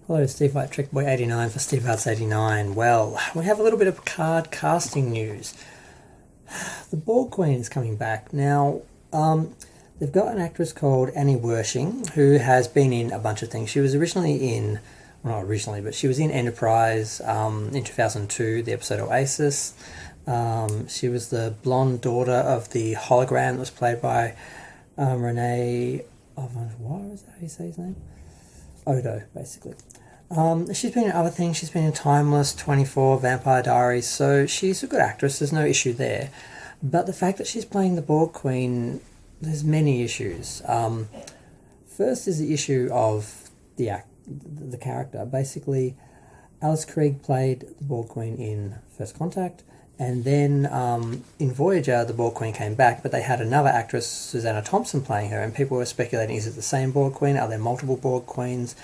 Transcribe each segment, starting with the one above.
Hello, Steve White, TrekBoy89 for Steve Arts89. Well, we have a little bit of Picard casting news. The Borg Queen is coming back. Now, they've got an actress called Annie Wersching, who has been in a bunch of things. She was originally in, well, not originally, but she was in Enterprise in 2002, the episode Oasis. She was the blonde daughter of the hologram that was played by Renee... What is that how you say his name? Odo, basically. She's been in other things. She's been in Timeless, 24, Vampire Diaries, so she's a good actress. There's no issue there. But the fact that she's playing the Borg Queen, there's many issues. First is the issue of the character. Basically, Alice Krige played the Borg Queen in First Contact, and then in Voyager, the Borg Queen came back, but they had another actress, Susanna Thompson, playing her, and people were speculating, is it the same Borg Queen? Are there multiple Borg Queens?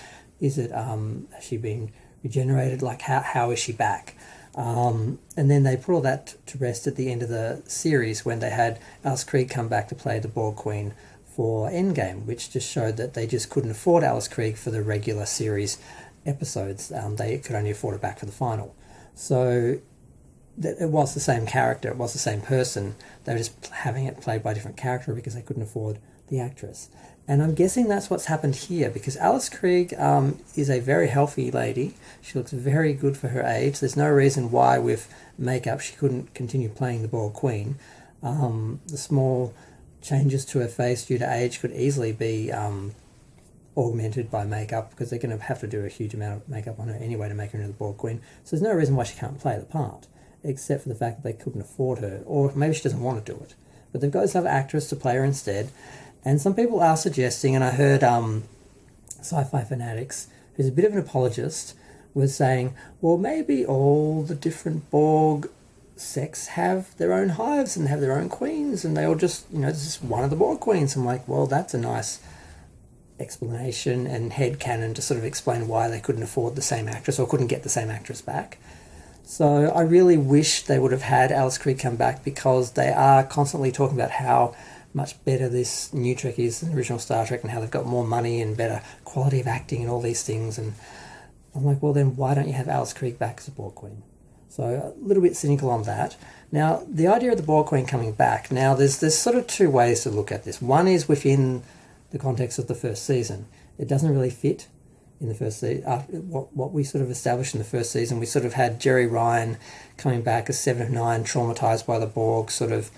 Is it, has she been regenerated? Like, how is she back? And then they put all that to rest at the end of the series when they had Alice Krige come back to play the Borg Queen for Endgame, which just showed that they just couldn't afford Alice Krige for the regular series episodes. They could only afford it back for the final. So it was the same character, it was the same person. They were just having it played by a different character because they couldn't afford the actress. And I'm guessing that's what's happened here, because Alice Krige is a very healthy lady. She looks very good for her age. There's no reason why with makeup she couldn't continue playing the Borg Queen. The small changes to her face due to age could easily be augmented by makeup, because they're going to have to do a huge amount of makeup on her anyway to make her into the Borg Queen. So there's no reason why she can't play the part, except for the fact that they couldn't afford her, or maybe she doesn't want to do it. But they've got this other actress to play her instead. And some people are suggesting, and I heard Sci-Fi Fanatics, who's a bit of an apologist, was saying, well, maybe all the different Borg sects have their own hives and have their own queens, and they all just, this is one of the Borg Queens. I'm like, well, that's a nice explanation and headcanon to sort of explain why they couldn't afford the same actress or couldn't get the same actress back. So I really wish they would have had Alice Krige come back, because they are constantly talking about how much better this new Trek is than the original Star Trek, and how they've got more money and better quality of acting and all these things. And I'm like, well, then why don't you have Alice Krige back as a Borg Queen? So a little bit cynical on that. Now, the idea of the Borg Queen coming back, now there's sort of two ways to look at this. One is within the context of the first season. It doesn't really fit in the first season. What we sort of established in the first season, we sort of had Jerry Ryan coming back as 7 of 9, traumatized by the Borg, sort of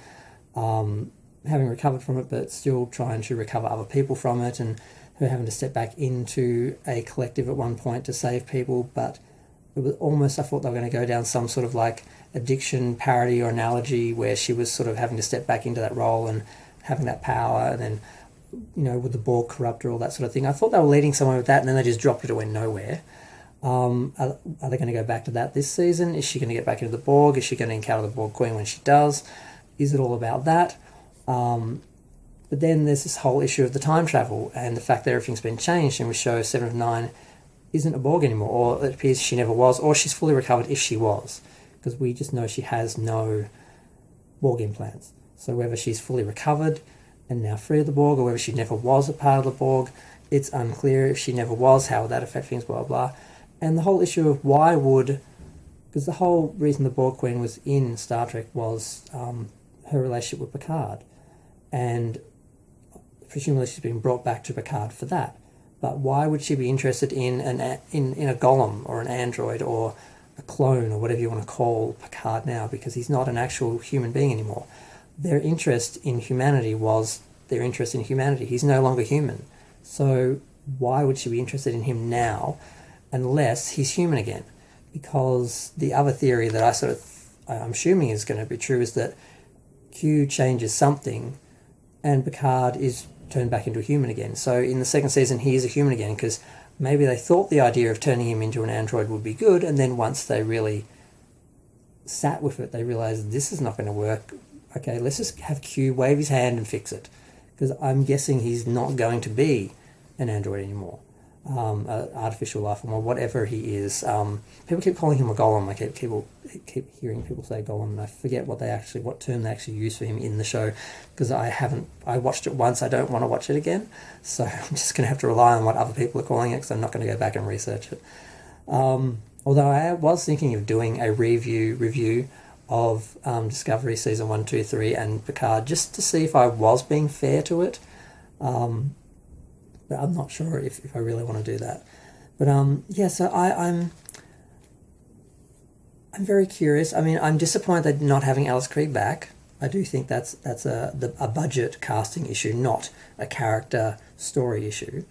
having recovered from it, but still trying to recover other people from it, and her having to step back into a collective at one point to save people. But it was almost, I thought they were going to go down some sort of like addiction parody or analogy, where she was sort of having to step back into that role and having that power, and then, would the Borg corrupt her, all that sort of thing. I thought they were leading somewhere with that, and then they just dropped it. It went nowhere. Are they going to go back to that this season? Is she going to get back into the Borg? Is she going to encounter the Borg Queen when she does? Is it all about that? But then there's this whole issue of the time travel and the fact that everything's been changed, and we show 7 of 9 isn't a Borg anymore, or it appears she never was, or she's fully recovered if she was, because we just know she has no Borg implants. So whether she's fully recovered and now free of the Borg, or whether she never was a part of the Borg, it's unclear. If she never was, how would that affect things, blah, blah. And the whole issue of why would... Because the whole reason the Borg Queen was in Star Trek was her relationship with Picard. And presumably she's been brought back to Picard for that. But why would she be interested in a golem or an android or a clone or whatever you want to call Picard now? Because he's not an actual human being anymore. Their interest in humanity was their interest in humanity. He's no longer human. So why would she be interested in him now unless he's human again? Because the other theory that I'm assuming is going to be true is that Q changes something and Picard is turned back into a human again. So in the second season, he is a human again, because maybe they thought the idea of turning him into an android would be good, and then once they really sat with it, they realised this is not going to work. Okay, let's just have Q wave his hand and fix it, because I'm guessing he's not going to be an android anymore. artificial life form or whatever he is. People keep calling him a golem. I keep hearing people say golem, and I forget what term they actually use for him in the show, because I watched it once. I don't want to watch it again, so I'm just going to have to rely on what other people are calling it, because I'm not going to go back and research it. Although I was thinking of doing a review of Discovery Season 1, 2, 3 and Picard, just to see if I was being fair to it. But I'm not sure if I really want to do that. But so I'm very curious. I mean, I'm disappointed not having Alice Krige back. I do think that's a budget casting issue, not a character story issue.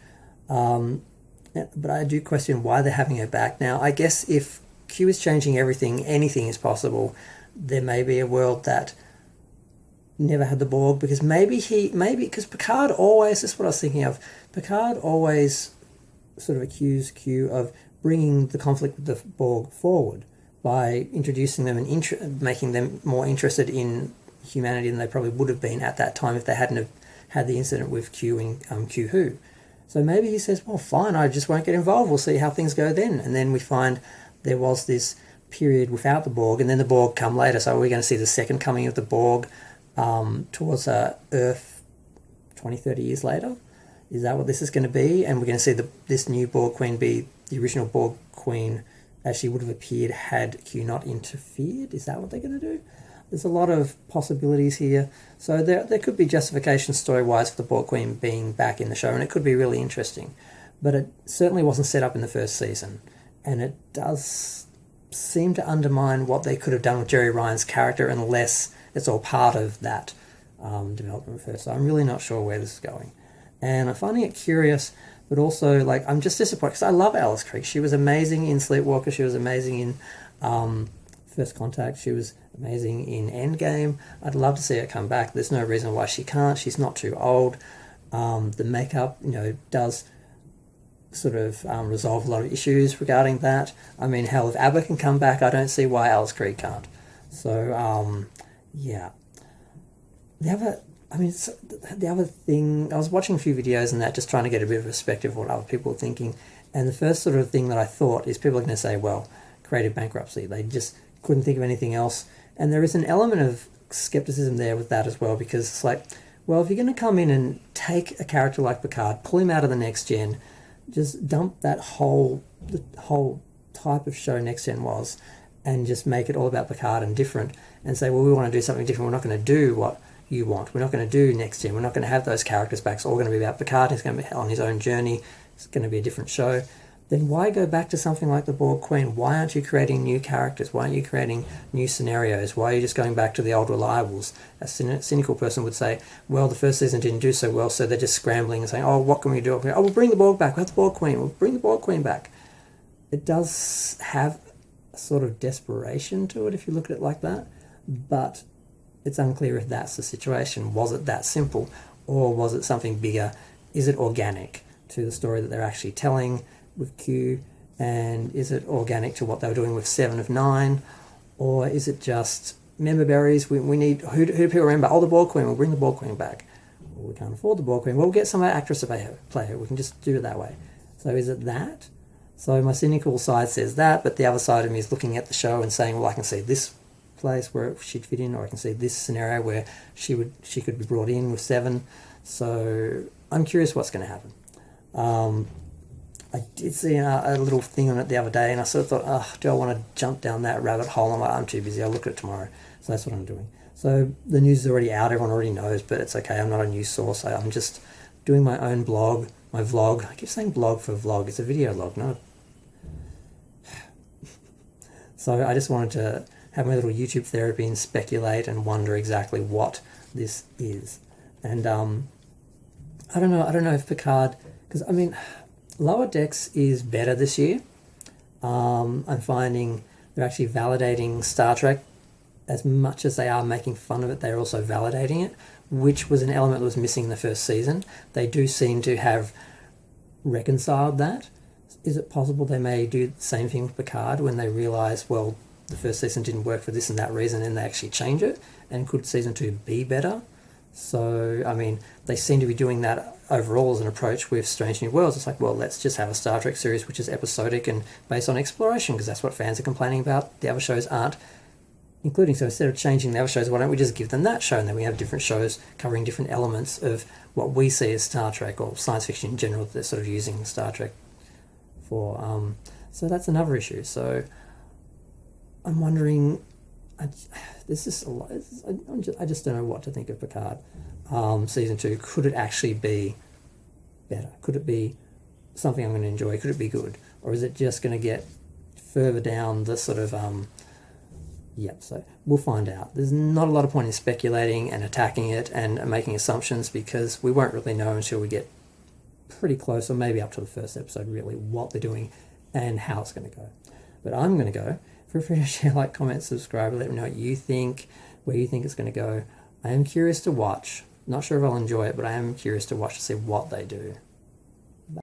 But I do question why they're having her back now. I guess if Q is changing everything, anything is possible. There may be a world that never had the Borg, because because Picard always, this is what I was thinking of, Picard always sort of accused Q of bringing the conflict with the Borg forward by introducing them and making them more interested in humanity than they probably would have been at that time if they hadn't have had the incident with Q and Q Who. So maybe he says, well, fine, I just won't get involved, we'll see how things go then. And then we find there was this period without the Borg, and then the Borg come later, so we're going to see the second coming of the Borg towards Earth 20, 30 years later. Is that what this is going to be? And we're going to see this new Borg Queen be the original Borg Queen as she would have appeared had Q not interfered? Is that what they're going to do? There's a lot of possibilities here. So there could be justification story-wise for the Borg Queen being back in the show, and it could be really interesting. But it certainly wasn't set up in the first season. And it does seem to undermine what they could have done with Jerry Ryan's character, unless it's all part of that development first. So I'm really not sure where this is going. And I'm finding it curious, but also, like, I'm just disappointed, because I love Alice Krige. She was amazing in Sleepwalker. She was amazing in First Contact. She was amazing in Endgame. I'd love to see her come back. There's no reason why she can't. She's not too old. The makeup, does sort of resolve a lot of issues regarding that. I mean, hell, if ABBA can come back, I don't see why Alice Krige can't. So, yeah. The other thing, I was watching a few videos and that, just trying to get a bit of perspective of what other people are thinking. And the first sort of thing that I thought is people are going to say, well, creative bankruptcy. They just couldn't think of anything else. And there is an element of skepticism there with that as well, because it's like, well, if you're going to come in and take a character like Picard, pull him out of the Next Gen, just dump the whole type of show Next Gen was, and just make it all about Picard and different, and say, well, we want to do something different. We're not going to do what you want. We're not going to do Next Gen. We're not going to have those characters back. It's all going to be about Picard. He's going to be on his own journey. It's going to be a different show. Then why go back to something like the Borg Queen? Why aren't you creating new characters? Why aren't you creating new scenarios? Why are you just going back to the old reliables? A cynical person would say, well, the first season didn't do so well, so they're just scrambling and saying, oh, what can we do? Oh, we'll bring the Borg back. We'll have the Borg Queen. We'll bring the Borg Queen back. It does have a sort of desperation to it if you look at it like that, but it's unclear if that's the situation. Was it that simple, or was it something bigger? Is it organic to the story that they're actually telling with Q, and is it organic to what they were doing with 7 of 9, or is it just member berries? We need, who do people remember? Oh, the Borg Queen, we'll bring the Borg Queen back. Well, we can't afford the Borg Queen, well, we'll get some actress to play her, we can just do it that way. So is it that? So my cynical side says that, but the other side of me is looking at the show and saying, well, I can see this place where she'd fit in, or I can see this scenario where she could be brought in with 7. So I'm curious what's going to happen. I did see a little thing on it the other day, and I sort of thought, oh, do I want to jump down that rabbit hole? I'm like, I'm too busy, I'll look at it tomorrow. So that's what I'm doing. So the news is already out, everyone already knows, but it's okay, I'm not a news source. I'm just doing my own blog, my vlog. I keep saying blog for vlog, it's a video log, no? So I just wanted to have my little YouTube therapy and speculate and wonder exactly what this is. And I don't know if Picard, because I mean, Lower Decks is better this year. I'm finding they're actually validating Star Trek as much as they are making fun of it. They're also validating it, which was an element that was missing in the first season. They do seem to have reconciled that. Is it possible they may do the same thing with Picard when they realise, well, the first season didn't work for this and that reason, and they actually change it? And could season 2 be better? So, I mean, they seem to be doing that overall as an approach with Strange New Worlds, it's like, well, let's just have a Star Trek series which is episodic and based on exploration, because that's what fans are complaining about. The other shows aren't including. So instead of changing the other shows, why don't we just give them that show, and then we have different shows covering different elements of what we see as Star Trek or science fiction in general that they're sort of using Star Trek for. So that's another issue. So I'm wondering, I just don't know what to think of Picard. Season 2, could it actually be better? Could it be something I'm going to enjoy? Could it be good? Or is it just going to get further down the sort of... so we'll find out. There's not a lot of point in speculating and attacking it and making assumptions, because we won't really know until we get pretty close, or maybe up to the first episode, really, what they're doing and how it's going to go. But I'm going to go. Feel free to share, like, comment, subscribe, let me know what you think, where you think it's going to go. I am curious to watch. Not sure if I'll enjoy it, but I am curious to watch to see what they do.